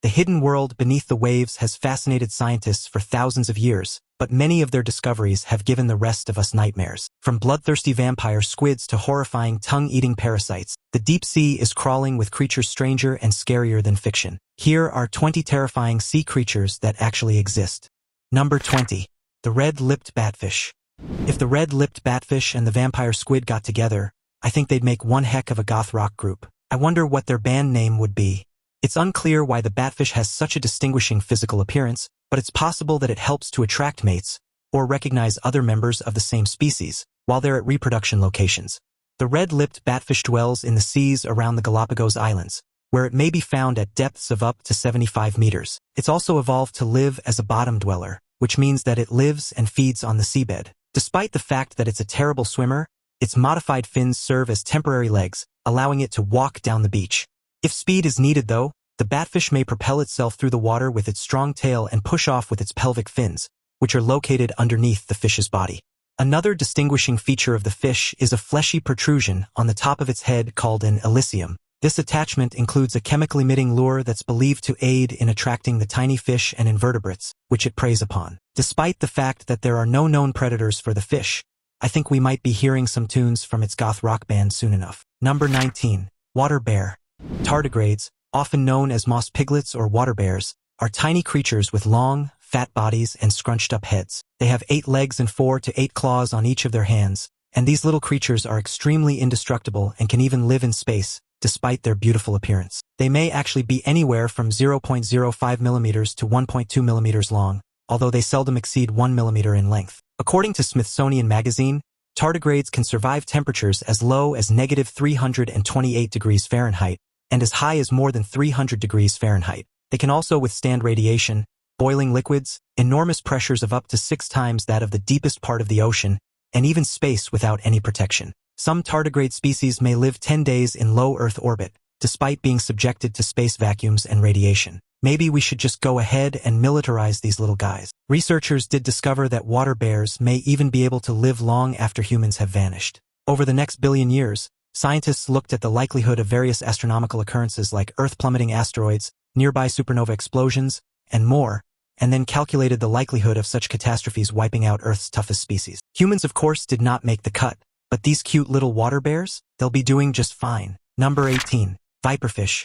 The hidden world beneath the waves has fascinated scientists for thousands of years, but many of their discoveries have given the rest of us nightmares. From bloodthirsty vampire squids to horrifying tongue-eating parasites, the deep sea is crawling with creatures stranger and scarier than fiction. Here are 20 terrifying sea creatures that actually exist. Number 20. The red-lipped batfish. If the red-lipped batfish and the vampire squid got together, I think they'd make one heck of a goth rock group. I wonder what their band name would be. It's unclear why the batfish has such a distinguishing physical appearance, but it's possible that it helps to attract mates or recognize other members of the same species while they're at reproduction locations. The red-lipped batfish dwells in the seas around the Galapagos Islands, where it may be found at depths of up to 75 meters. It's also evolved to live as a bottom dweller, which means that it lives and feeds on the seabed. Despite the fact that it's a terrible swimmer, its modified fins serve as temporary legs, allowing it to walk down the beach. If speed is needed, though, the batfish may propel itself through the water with its strong tail and push off with its pelvic fins, which are located underneath the fish's body. Another distinguishing feature of the fish is a fleshy protrusion on the top of its head called an elysium. This attachment includes a chemical-emitting lure that's believed to aid in attracting the tiny fish and invertebrates, which it preys upon. Despite the fact that there are no known predators for the fish, I think we might be hearing some tunes from its goth rock band soon enough. Number 19. Water bear. Tardigrades, often known as moss piglets or water bears, are tiny creatures with long, fat bodies and scrunched-up heads. They have 8 legs and 4 to 8 claws on each of their hands, and these little creatures are extremely indestructible and can even live in space, despite their beautiful appearance. They may actually be anywhere from 0.05 millimeters to 1.2 millimeters long, although they seldom exceed 1 millimeter in length. According to Smithsonian Magazine, tardigrades can survive temperatures as low as negative 328 degrees Fahrenheit and as high as more than 300 degrees Fahrenheit. They can also withstand radiation, boiling liquids, enormous pressures of up to 6 times that of the deepest part of the ocean, and even space without any protection. Some tardigrade species may live 10 days in low Earth orbit, despite being subjected to space vacuums and radiation. Maybe we should just go ahead and militarize these little guys. Researchers did discover that water bears may even be able to live long after humans have vanished. Over the next billion years, scientists looked at the likelihood of various astronomical occurrences like Earth-plummeting asteroids, nearby supernova explosions, and more, and then calculated the likelihood of such catastrophes wiping out Earth's toughest species. Humans, of course, did not make the cut, but these cute little water bears, they'll be doing just fine. Number 18. Viperfish.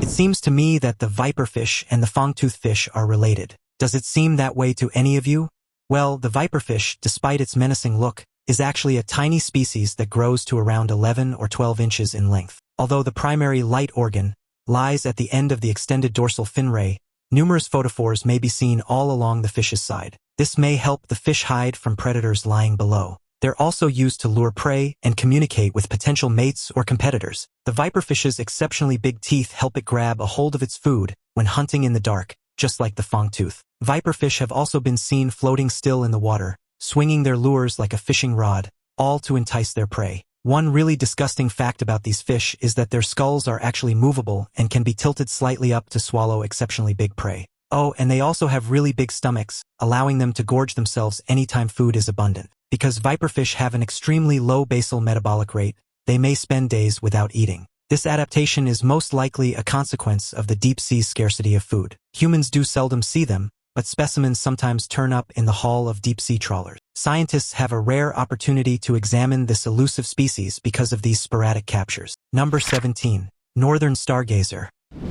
It seems to me that the viperfish and the Fangtooth fish are related. Does it seem that way to any of you? Well, the viperfish, despite its menacing look, is actually a tiny species that grows to around 11 or 12 inches in length. Although the primary light organ lies at the end of the extended dorsal fin ray, numerous photophores may be seen all along the fish's side. This may help the fish hide from predators lying below. They're also used to lure prey and communicate with potential mates or competitors. The viperfish's exceptionally big teeth help it grab a hold of its food when hunting in the dark, just like the fangtooth. Viperfish have also been seen floating still in the water, swinging their lures like a fishing rod, all to entice their prey. One really disgusting fact about these fish is that their skulls are actually movable and can be tilted slightly up to swallow exceptionally big prey. Oh, and they also have really big stomachs, allowing them to gorge themselves anytime food is abundant. Because viperfish have an extremely low basal metabolic rate, they may spend days without eating. This adaptation is most likely a consequence of the deep sea's scarcity of food. Humans do seldom see them, but specimens sometimes turn up in the haul of deep-sea trawlers. Scientists have a rare opportunity to examine this elusive species because of these sporadic captures. Number 17. Northern stargazer.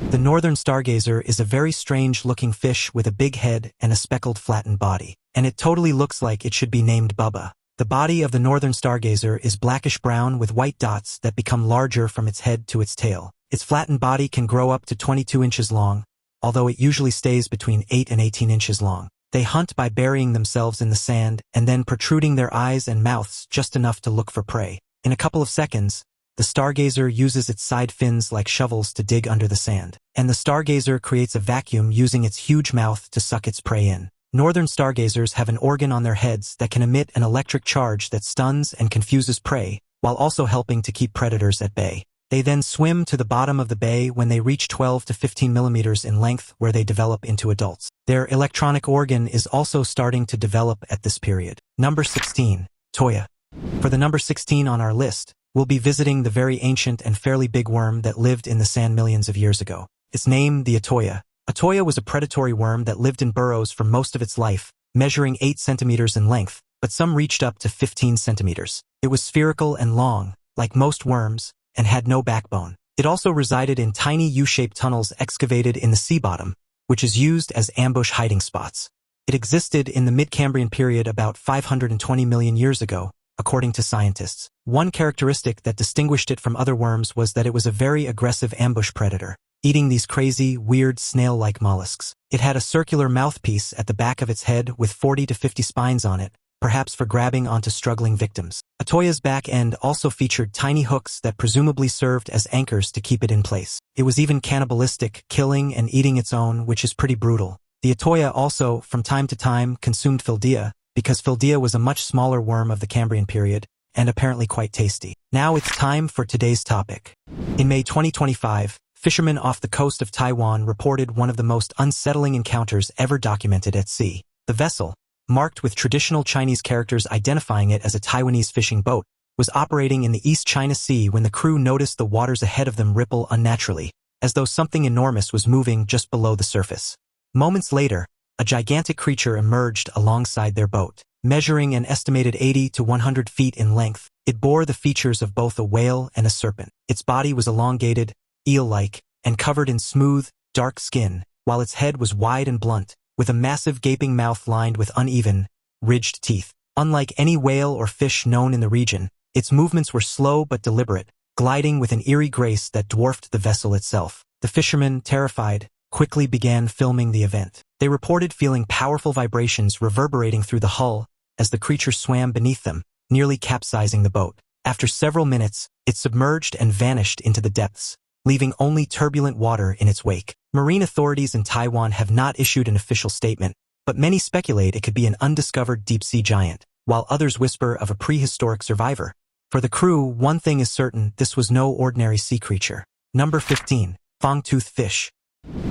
The northern stargazer is a very strange-looking fish with a big head and a speckled flattened body, and it totally looks like it should be named Bubba. The body of the northern stargazer is blackish-brown with white dots that become larger from its head to its tail. Its flattened body can grow up to 22 inches long, although it usually stays between 8 and 18 inches long. They hunt by burying themselves in the sand and then protruding their eyes and mouths just enough to look for prey. In a couple of seconds, the stargazer uses its side fins like shovels to dig under the sand, and the stargazer creates a vacuum using its huge mouth to suck its prey in. Northern stargazers have an organ on their heads that can emit an electric charge that stuns and confuses prey, while also helping to keep predators at bay. They then swim to the bottom of the bay when they reach 12 to 15 millimeters in length, where they develop into adults. Their electronic organ is also starting to develop at this period. Number 16. Attoya. For the number 16 on our list, we'll be visiting the very ancient and fairly big worm that lived in the sand millions of years ago. Its name, the Attoya, Attoya was a predatory worm that lived in burrows for most of its life, measuring 8 centimeters in length, but some reached up to 15 centimeters. It was spherical and long, like most worms, and had no backbone. It also resided in tiny U-shaped tunnels excavated in the sea bottom, which is used as ambush hiding spots. It existed in the mid-Cambrian period about 520 million years ago, according to scientists. One characteristic that distinguished it from other worms was that it was a very aggressive ambush predator, eating these crazy, weird snail-like mollusks. It had a circular mouthpiece at the back of its head with 40 to 50 spines on it, perhaps for grabbing onto struggling victims. Attoya's back end also featured tiny hooks that presumably served as anchors to keep it in place. It was even cannibalistic, killing and eating its own, which is pretty brutal. The Attoya also, from time to time, consumed Phildea, because Phildea was a much smaller worm of the Cambrian period, and apparently quite tasty. Now it's time for today's topic. In May 2025, fishermen off the coast of Taiwan reported one of the most unsettling encounters ever documented at sea. The vessel, marked with traditional Chinese characters identifying it as a Taiwanese fishing boat, was operating in the East China Sea when the crew noticed the waters ahead of them ripple unnaturally, as though something enormous was moving just below the surface. Moments later, a gigantic creature emerged alongside their boat. Measuring an estimated 80 to 100 feet in length, it bore the features of both a whale and a serpent. Its body was elongated, eel-like, and covered in smooth, dark skin, while its head was wide and blunt, with a massive gaping mouth lined with uneven, ridged teeth. Unlike any whale or fish known in the region, its movements were slow but deliberate, gliding with an eerie grace that dwarfed the vessel itself. The fishermen, terrified, quickly began filming the event. They reported feeling powerful vibrations reverberating through the hull as the creature swam beneath them, nearly capsizing the boat. After several minutes, it submerged and vanished into the depths, leaving only turbulent water in its wake. Marine authorities in Taiwan have not issued an official statement, but many speculate it could be an undiscovered deep-sea giant, while others whisper of a prehistoric survivor. For the crew, one thing is certain: this was no ordinary sea creature. Number 15. Fangtooth fish.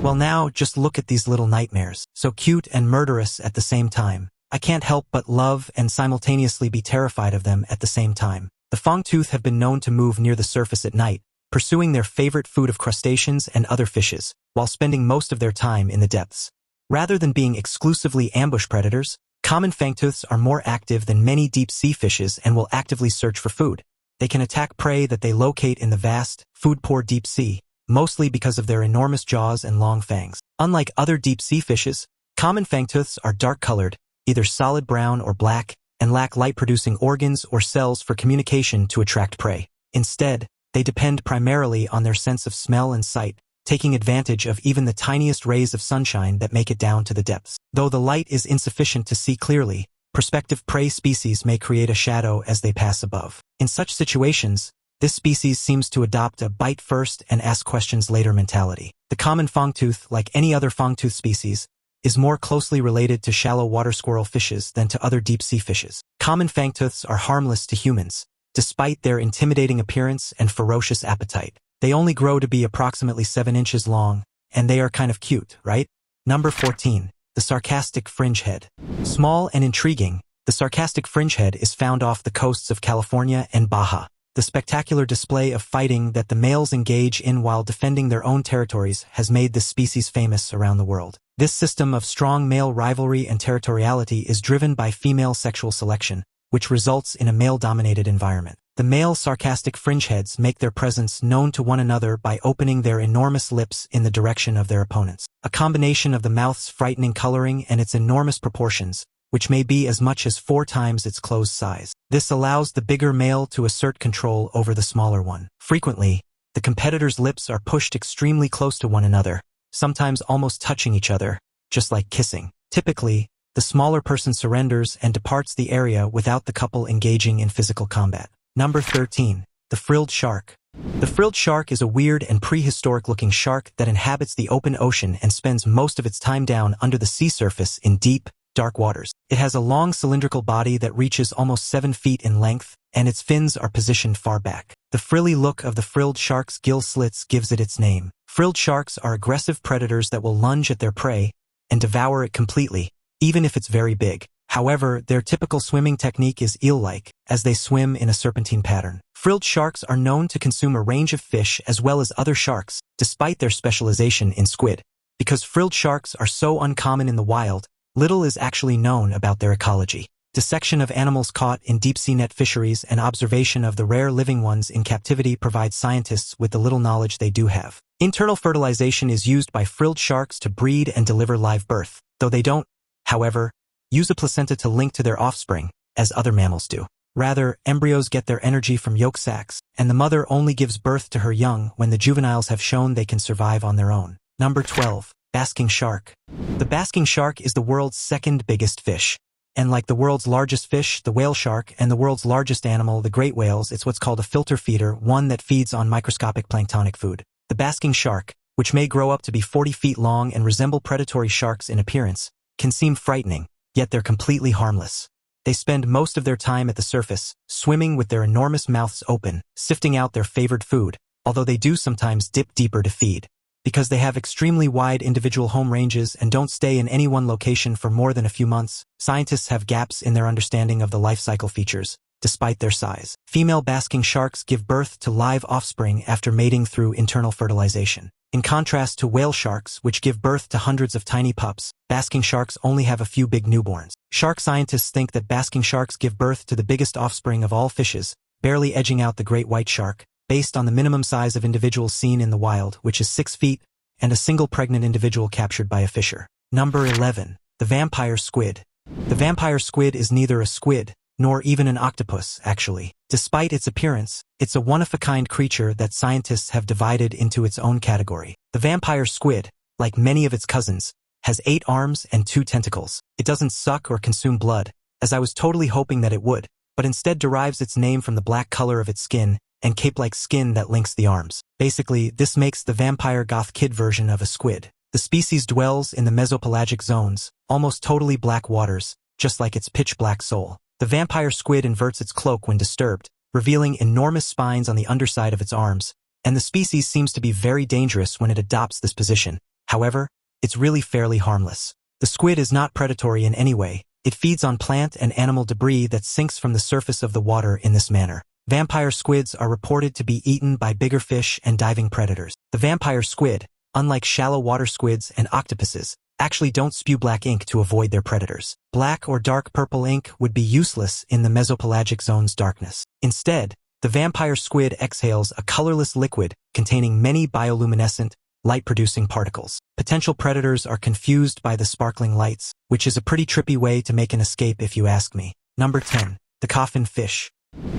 Well, now, just look at these little nightmares. So cute and murderous at the same time. I can't help but love and simultaneously be terrified of them at the same time. The Fangtooth have been known to move near the surface at night, pursuing their favorite food of crustaceans and other fishes, while spending most of their time in the depths. Rather than being exclusively ambush predators, common Fangtooths are more active than many deep-sea fishes and will actively search for food. They can attack prey that they locate in the vast, food-poor deep sea, mostly because of their enormous jaws and long fangs. Unlike other deep-sea fishes, common Fangtooths are dark-colored, either solid brown or black, and lack light-producing organs or cells for communication to attract prey. Instead, they depend primarily on their sense of smell and sight, taking advantage of even the tiniest rays of sunshine that make it down to the depths. Though the light is insufficient to see clearly, prospective prey species may create a shadow as they pass above. In such situations, this species seems to adopt a bite first and ask questions later mentality. The common Fangtooth, like any other Fangtooth species, is more closely related to shallow water squirrel fishes than to other deep-sea fishes. Common Fangtooths are harmless to humans, despite their intimidating appearance and ferocious appetite. They only grow to be approximately 7 inches long, and they are kind of cute, right? Number 14. The Sarcastic fringehead. Small and intriguing, the Sarcastic fringehead is found off the coasts of California and Baja. The spectacular display of fighting that the males engage in while defending their own territories has made this species famous around the world. This system of strong male rivalry and territoriality is driven by female sexual selection, which results in a male-dominated environment. The male Sarcastic fringeheads make their presence known to one another by opening their enormous lips in the direction of their opponents. A combination of the mouth's frightening coloring and its enormous proportions, which may be as much as 4 times its closed size. This allows the bigger male to assert control over the smaller one. Frequently, the competitor's lips are pushed extremely close to one another, sometimes almost touching each other, just like kissing. Typically, the smaller person surrenders and departs the area without the couple engaging in physical combat. Number 13. The frilled shark. The frilled shark is a weird and prehistoric-looking shark that inhabits the open ocean and spends most of its time down under the sea surface in deep, dark waters. It has a long cylindrical body that reaches almost 7 feet in length, and its fins are positioned far back. The frilly look of the frilled shark's gill slits gives it its name. Frilled sharks are aggressive predators that will lunge at their prey and devour it completely, even if it's very big. However, their typical swimming technique is eel-like, as they swim in a serpentine pattern. Frilled sharks are known to consume a range of fish as well as other sharks, despite their specialization in squid. Because frilled sharks are so uncommon in the wild, little is actually known about their ecology. Dissection of animals caught in deep-sea net fisheries and observation of the rare living ones in captivity provide scientists with the little knowledge they do have. Internal fertilization is used by frilled sharks to breed and deliver live birth, though they don't, however, use a placenta to link to their offspring, as other mammals do. Rather, embryos get their energy from yolk sacs, and the mother only gives birth to her young when the juveniles have shown they can survive on their own. Number 12. Basking shark. The basking shark is the world's second biggest fish. And like the world's largest fish, the whale shark, and the world's largest animal, the great whales, it's what's called a filter feeder, one that feeds on microscopic planktonic food. The basking shark, which may grow up to be 40 feet long and resemble predatory sharks in appearance, can seem frightening, yet they're completely harmless. They spend most of their time at the surface, swimming with their enormous mouths open, sifting out their favored food, although they do sometimes dip deeper to feed. Because they have extremely wide individual home ranges and don't stay in any one location for more than a few months, scientists have gaps in their understanding of the life cycle features, despite their size. Female basking sharks give birth to live offspring after mating through internal fertilization. In contrast to whale sharks, which give birth to hundreds of tiny pups, basking sharks only have a few big newborns. Shark scientists think that basking sharks give birth to the biggest offspring of all fishes, barely edging out the great white shark, based on the minimum size of individuals seen in the wild, which is 6 feet, and a single pregnant individual captured by a fisher. Number 11. The vampire squid. The vampire squid is neither a squid, nor even an octopus, actually. Despite its appearance, it's a one-of-a-kind creature that scientists have divided into its own category. The vampire squid, like many of its cousins, has 8 arms and 2 tentacles. It doesn't suck or consume blood, as I was totally hoping that it would, but instead derives its name from the black color of its skin and cape-like skin that links the arms. Basically, this makes the vampire goth kid version of a squid. The species dwells in the mesopelagic zones, almost totally black waters, just like its pitch-black soul. The vampire squid inverts its cloak when disturbed, revealing enormous spines on the underside of its arms, and the species seems to be very dangerous when it adopts this position. However, it's really fairly harmless. The squid is not predatory in any way. It feeds on plant and animal debris that sinks from the surface of the water in this manner. Vampire squids are reported to be eaten by bigger fish and diving predators. The vampire squid, unlike shallow water squids and octopuses, actually don't spew black ink to avoid their predators. Black or dark purple ink would be useless in the mesopelagic zone's darkness. Instead, the vampire squid exhales a colorless liquid containing many bioluminescent, light-producing particles. Potential predators are confused by the sparkling lights, which is a pretty trippy way to make an escape if you ask me. Number 10. The coffin fish.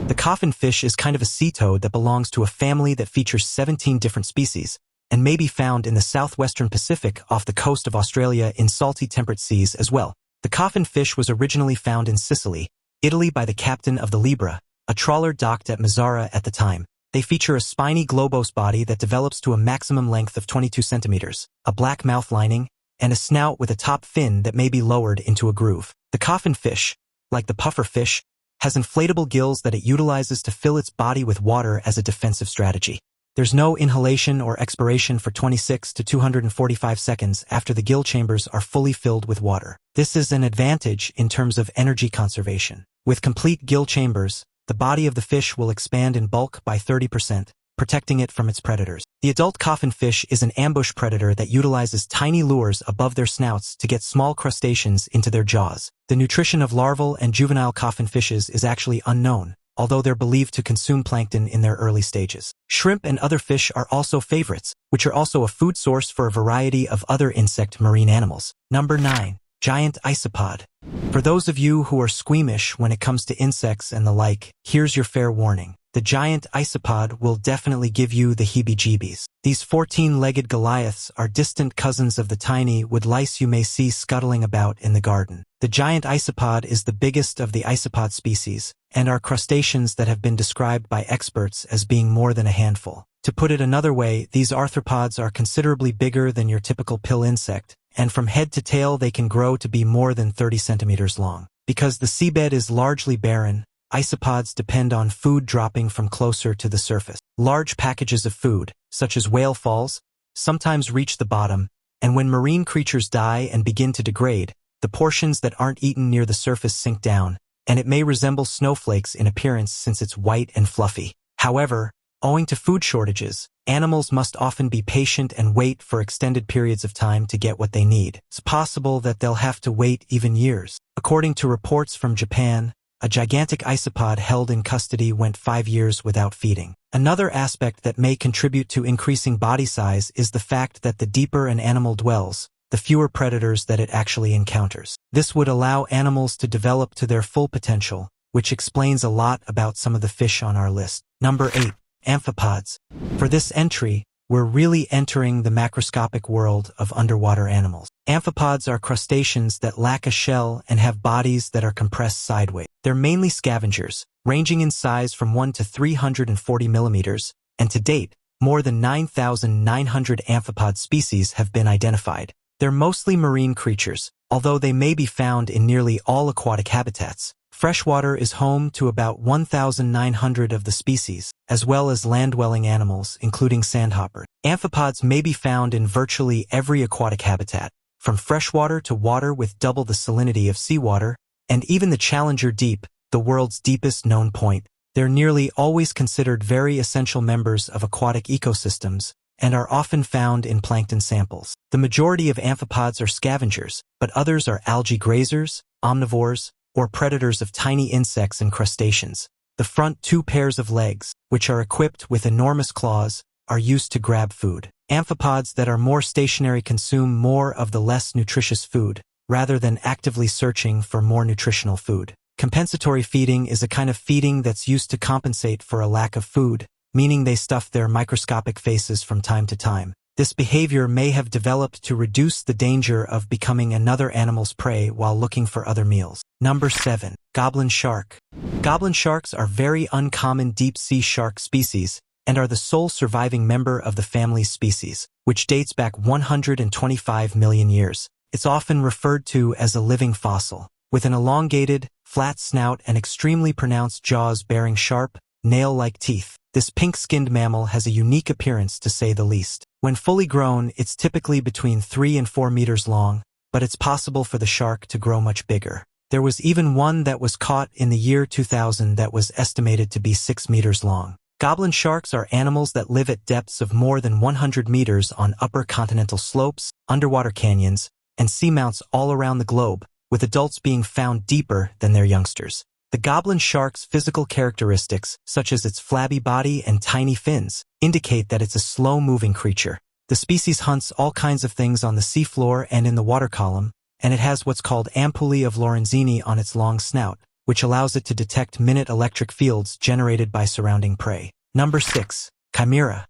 The coffin fish is kind of a sea toad that belongs to a family that features 17 different species, and may be found in the southwestern Pacific off the coast of Australia in salty temperate seas as well. The coffin fish was originally found in Sicily, Italy by the captain of the Libra, a trawler docked at Mazzara at the time. They feature a spiny globose body that develops to a maximum length of 22 centimeters, a black mouth lining, and a snout with a top fin that may be lowered into a groove. The coffin fish, like the puffer fish, has inflatable gills that it utilizes to fill its body with water as a defensive strategy. There's no inhalation or expiration for 26 to 245 seconds after the gill chambers are fully filled with water. This is an advantage in terms of energy conservation. With complete gill chambers, the body of the fish will expand in bulk by 30%, protecting it from its predators. The adult coffin fish is an ambush predator that utilizes tiny lures above their snouts to get small crustaceans into their jaws. The nutrition of larval and juvenile coffin fishes is actually unknown, although they're believed to consume plankton in their early stages. Shrimp and other fish are also favorites, which are also a food source for a variety of other insect marine animals. Number 9. Giant isopod. For those of you who are squeamish when it comes to insects and the like, here's your fair warning. The giant isopod will definitely give you the heebie-jeebies. These 14-legged Goliaths are distant cousins of the tiny wood lice you may see scuttling about in the garden. The giant isopod is the biggest of the isopod species, and are crustaceans that have been described by experts as being more than a handful. To put it another way, these arthropods are considerably bigger than your typical pill insect, and from head to tail they can grow to be more than 30 centimeters long. Because the seabed is largely barren, isopods depend on food dropping from closer to the surface. Large packages of food, such as whale falls, sometimes reach the bottom, and when marine creatures die and begin to degrade, the portions that aren't eaten near the surface sink down, and it may resemble snowflakes in appearance since it's white and fluffy. However, Owing to food shortages, animals must often be patient and wait for extended periods of time to get what they need. It's possible that they'll have to wait even years. According to reports from Japan, a gigantic isopod held in custody went 5 years without feeding. Another aspect that may contribute to increasing body size is the fact that the deeper an animal dwells, the fewer predators that it actually encounters. This would allow animals to develop to their full potential, which explains a lot about some of the fish on our list. Number 8. Amphipods. For this entry, we're really entering the macroscopic world of underwater animals. Amphipods are crustaceans that lack a shell and have bodies that are compressed sideways. They're mainly scavengers, ranging in size from 1 to 340 millimeters, and to date, more than 9,900 amphipod species have been identified. They're mostly marine creatures, although they may be found in nearly all aquatic habitats. Freshwater is home to about 1,900 of the species, as well as land-dwelling animals, including sandhoppers. Amphipods may be found in virtually every aquatic habitat, from freshwater to water with double the salinity of seawater, and even the Challenger Deep, the world's deepest known point. They're nearly always considered very essential members of aquatic ecosystems, and are often found in plankton samples. The majority of amphipods are scavengers, but others are algae grazers, omnivores, or predators of tiny insects and crustaceans. The front 2 pairs of legs, which are equipped with enormous claws, are used to grab food. Amphipods that are more stationary consume more of the less nutritious food, rather than actively searching for more nutritional food. Compensatory feeding is a kind of feeding that's used to compensate for a lack of food, meaning they stuff their microscopic faces from time to time. This behavior may have developed to reduce the danger of becoming another animal's prey while looking for other meals. Number 7. Goblin shark. Goblin sharks are very uncommon deep-sea shark species and are the sole surviving member of the family's species, which dates back 125 million years. It's often referred to as a living fossil, with an elongated, flat snout and extremely pronounced jaws bearing sharp, nail-like teeth. This pink-skinned mammal has a unique appearance, to say the least. When fully grown, it's typically between 3 and 4 meters long, but it's possible for the shark to grow much bigger. There was even one that was caught in the year 2000 that was estimated to be 6 meters long. Goblin sharks are animals that live at depths of more than 100 meters on upper continental slopes, underwater canyons, and seamounts all around the globe, with adults being found deeper than their youngsters. The goblin shark's physical characteristics, such as its flabby body and tiny fins, indicate that it's a slow-moving creature. The species hunts all kinds of things on the seafloor and in the water column, and it has what's called ampullae of Lorenzini on its long snout, which allows it to detect minute electric fields generated by surrounding prey. Number 6. Chimera.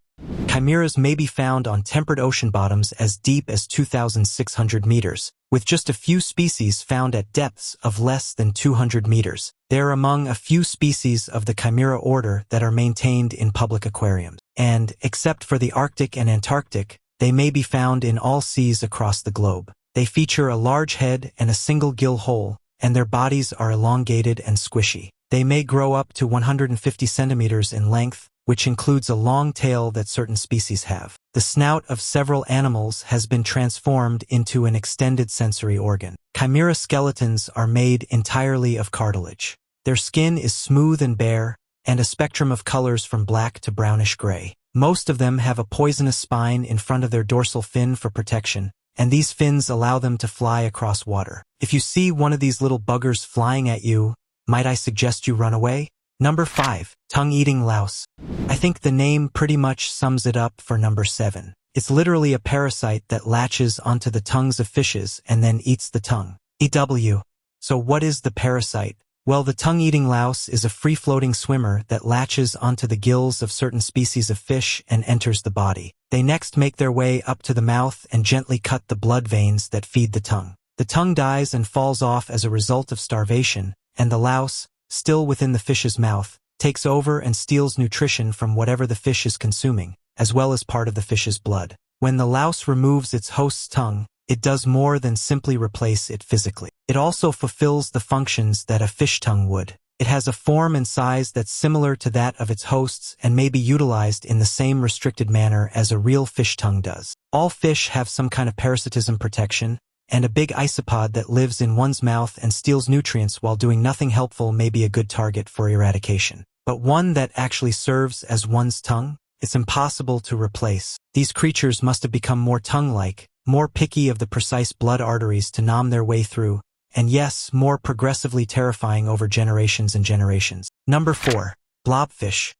Chimeras may be found on temperate ocean bottoms as deep as 2,600 meters, with just a few species found at depths of less than 200 meters. They are among a few species of the Chimera order that are maintained in public aquariums. And, except for the Arctic and Antarctic, they may be found in all seas across the globe. They feature a large head and a single gill hole, and their bodies are elongated and squishy. They may grow up to 150 centimeters in length, which includes a long tail that certain species have. The snout of several animals has been transformed into an extended sensory organ. Chimera skeletons are made entirely of cartilage. Their skin is smooth and bare, and a spectrum of colors from black to brownish gray. Most of them have a poisonous spine in front of their dorsal fin for protection, and these fins allow them to fly across water. If you see one of these little buggers flying at you, might I suggest you run away? Number 5. Tongue-eating louse. I think the name pretty much sums it up for number 7. It's literally a parasite that latches onto the tongues of fishes and then eats the tongue. EW. So what is the parasite? Well, the tongue-eating louse is a free-floating swimmer that latches onto the gills of certain species of fish and enters the body. They next make their way up to the mouth and gently cut the blood veins that feed the tongue. The tongue dies and falls off as a result of starvation, and the louse, still within the fish's mouth, takes over and steals nutrition from whatever the fish is consuming, as well as part of the fish's blood. When the louse removes its host's tongue, it does more than simply replace it physically. It also fulfills the functions that a fish tongue would. It has a form and size that's similar to that of its hosts and may be utilized in the same restricted manner as a real fish tongue does. All fish have some kind of parasitism protection, and a big isopod that lives in one's mouth and steals nutrients while doing nothing helpful may be a good target for eradication. but one that actually serves as one's tongue? It's impossible to replace. These creatures must have become more tongue-like, more picky of the precise blood arteries to nom their way through, and yes, more progressively terrifying over generations and generations. Number 4. Blobfish.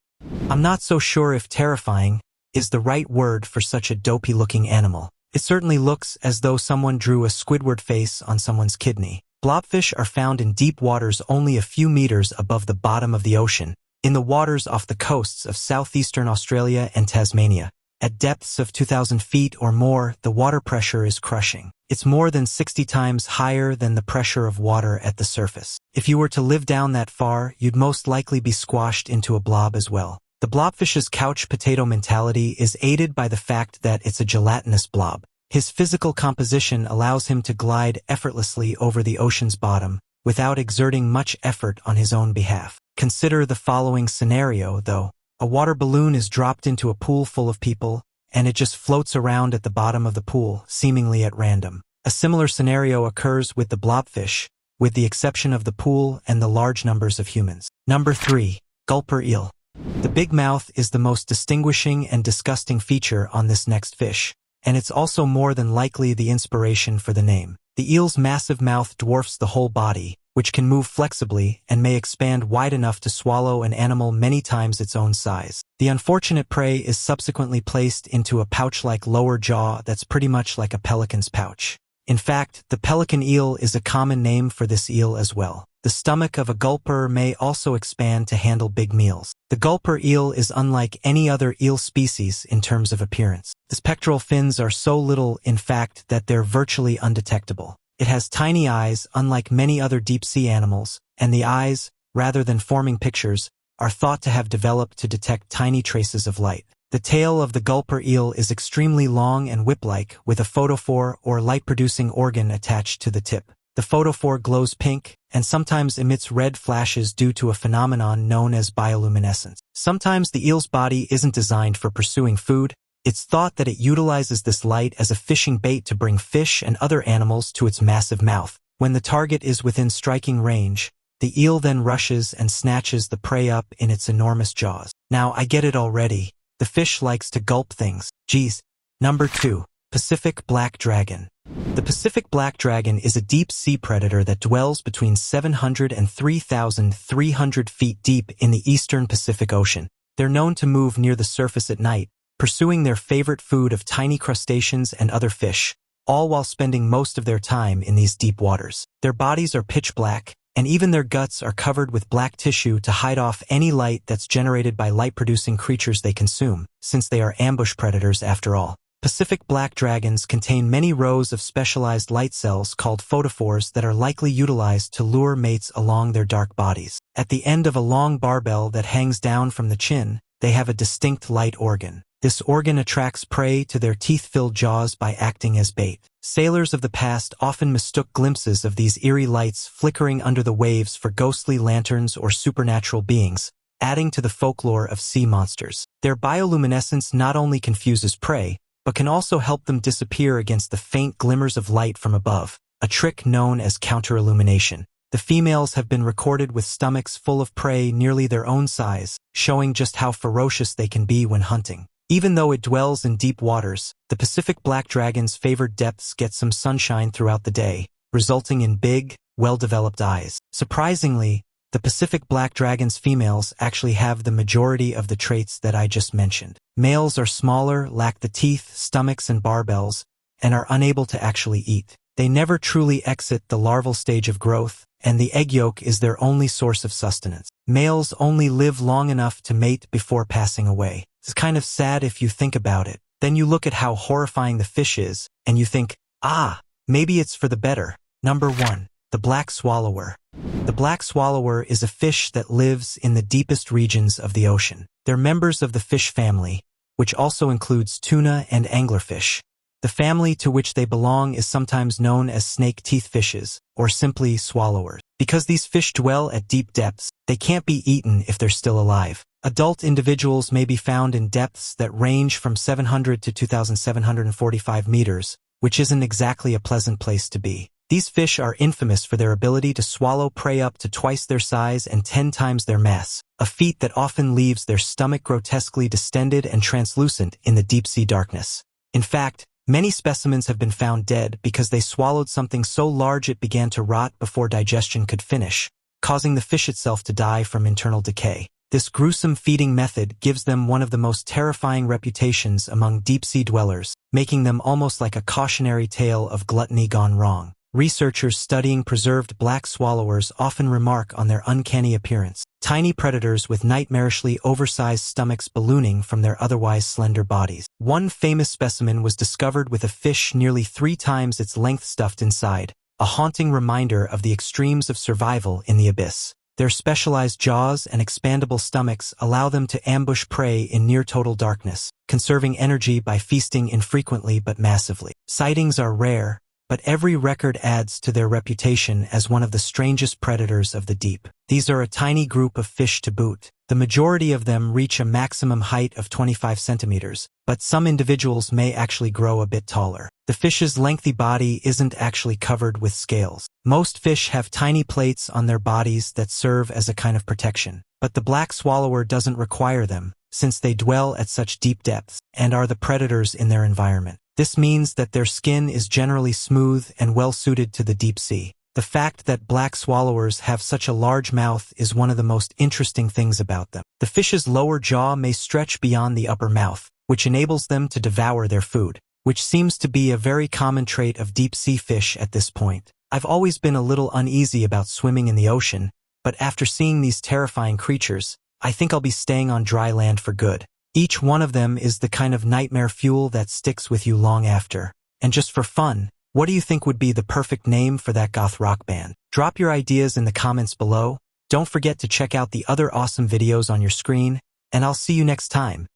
I'm not so sure if terrifying is the right word for such a dopey-looking animal. It certainly looks as though someone drew a Squidward face on someone's kidney. Blobfish are found in deep waters only a few meters above the bottom of the ocean, in the waters off the coasts of southeastern Australia and Tasmania. At depths of 2,000 feet or more, the water pressure is crushing. It's more than 60 times higher than the pressure of water at the surface. If you were to live down that far, you'd most likely be squashed into a blob as well. The blobfish's couch potato mentality is aided by the fact that it's a gelatinous blob. His physical composition allows him to glide effortlessly over the ocean's bottom, without exerting much effort on his own behalf. Consider the following scenario, though. A water balloon is dropped into a pool full of people, and it just floats around at the bottom of the pool, seemingly at random. A similar scenario occurs with the blobfish, with the exception of the pool and the large numbers of humans. Number 3. Gulper eel. The big mouth is the most distinguishing and disgusting feature on this next fish, and it's also more than likely the inspiration for the name. The eel's massive mouth dwarfs the whole body, which can move flexibly and may expand wide enough to swallow an animal many times its own size. The unfortunate prey is subsequently placed into a pouch-like lower jaw that's pretty much like a pelican's pouch. In fact, the pelican eel is a common name for this eel as well. The stomach of a gulper may also expand to handle big meals. The gulper eel is unlike any other eel species in terms of appearance. The pectoral fins are so little, in fact, that they're virtually undetectable. It has tiny eyes, unlike many other deep-sea animals, and the eyes, rather than forming pictures, are thought to have developed to detect tiny traces of light. The tail of the gulper eel is extremely long and whip-like, with a photophore or light-producing organ attached to the tip. The photophore glows pink, and sometimes emits red flashes due to a phenomenon known as bioluminescence. Sometimes the eel's body isn't designed for pursuing food. It's thought that it utilizes this light as a fishing bait to bring fish and other animals to its massive mouth. When the target is within striking range, the eel then rushes and snatches the prey up in its enormous jaws. Now, I get it already. The fish likes to gulp things. Geez. Number 2. Pacific black dragon. The Pacific black dragon is a deep-sea predator that dwells between 700 and 3,300 feet deep in the eastern Pacific Ocean. They're known to move near the surface at night, pursuing their favorite food of tiny crustaceans and other fish, all while spending most of their time in these deep waters. Their bodies are pitch black, and even their guts are covered with black tissue to hide off any light that's generated by light-producing creatures they consume, since they are ambush predators after all. Pacific black dragons contain many rows of specialized light cells called photophores that are likely utilized to lure mates along their dark bodies. At the end of a long barbell that hangs down from the chin, they have a distinct light organ. This organ attracts prey to their teeth-filled jaws by acting as bait. Sailors of the past often mistook glimpses of these eerie lights flickering under the waves for ghostly lanterns or supernatural beings, adding to the folklore of sea monsters. Their bioluminescence not only confuses prey, but can also help them disappear against the faint glimmers of light from above, a trick known as counter-illumination. The females have been recorded with stomachs full of prey nearly their own size, showing just how ferocious they can be when hunting. Even though it dwells in deep waters, the Pacific black dragon's favored depths get some sunshine throughout the day, resulting in big, well-developed eyes. Surprisingly, the Pacific black dragon's females actually have the majority of the traits that I just mentioned. Males are smaller, lack the teeth, stomachs, and barbels, and are unable to actually eat. They never truly exit the larval stage of growth, and the egg yolk is their only source of sustenance. Males only live long enough to mate before passing away. It's kind of sad if you think about it. Then you look at how horrifying the fish is, and you think, maybe it's for the better. Number 1. The black swallower. The black swallower is a fish that lives in the deepest regions of the ocean. They're members of the fish family, which also includes tuna and anglerfish. The family to which they belong is sometimes known as snake teeth fishes, or simply swallowers. Because these fish dwell at deep depths, they can't be eaten if they're still alive. Adult individuals may be found in depths that range from 700 to 2,745 meters, which isn't exactly a pleasant place to be. These fish are infamous for their ability to swallow prey up to twice their size and 10 times their mass, a feat that often leaves their stomach grotesquely distended and translucent in the deep-sea darkness. In fact, many specimens have been found dead because they swallowed something so large it began to rot before digestion could finish, causing the fish itself to die from internal decay. This gruesome feeding method gives them one of the most terrifying reputations among deep-sea dwellers, making them almost like a cautionary tale of gluttony gone wrong. Researchers studying preserved black swallowers often remark on their uncanny appearance, tiny predators with nightmarishly oversized stomachs ballooning from their otherwise slender bodies. One famous specimen was discovered with a fish nearly 3 times its length stuffed inside, a haunting reminder of the extremes of survival in the abyss. Their specialized jaws and expandable stomachs allow them to ambush prey in near-total darkness, conserving energy by feasting infrequently but massively. Sightings are rare, but every record adds to their reputation as one of the strangest predators of the deep. These are a tiny group of fish to boot. The majority of them reach a maximum height of 25 centimeters, but some individuals may actually grow a bit taller. The fish's lengthy body isn't actually covered with scales. Most fish have tiny plates on their bodies that serve as a kind of protection, but the black swallower doesn't require them, since they dwell at such deep depths and are the predators in their environment. This means that their skin is generally smooth and well-suited to the deep sea. The fact that black swallowers have such a large mouth is one of the most interesting things about them. The fish's lower jaw may stretch beyond the upper mouth, which enables them to devour their food, which seems to be a very common trait of deep-sea fish at this point. I've always been a little uneasy about swimming in the ocean, but after seeing these terrifying creatures, I think I'll be staying on dry land for good. Each one of them is the kind of nightmare fuel that sticks with you long after. And just for fun, what do you think would be the perfect name for that goth rock band? Drop your ideas in the comments below. Don't forget to check out the other awesome videos on your screen, and I'll see you next time.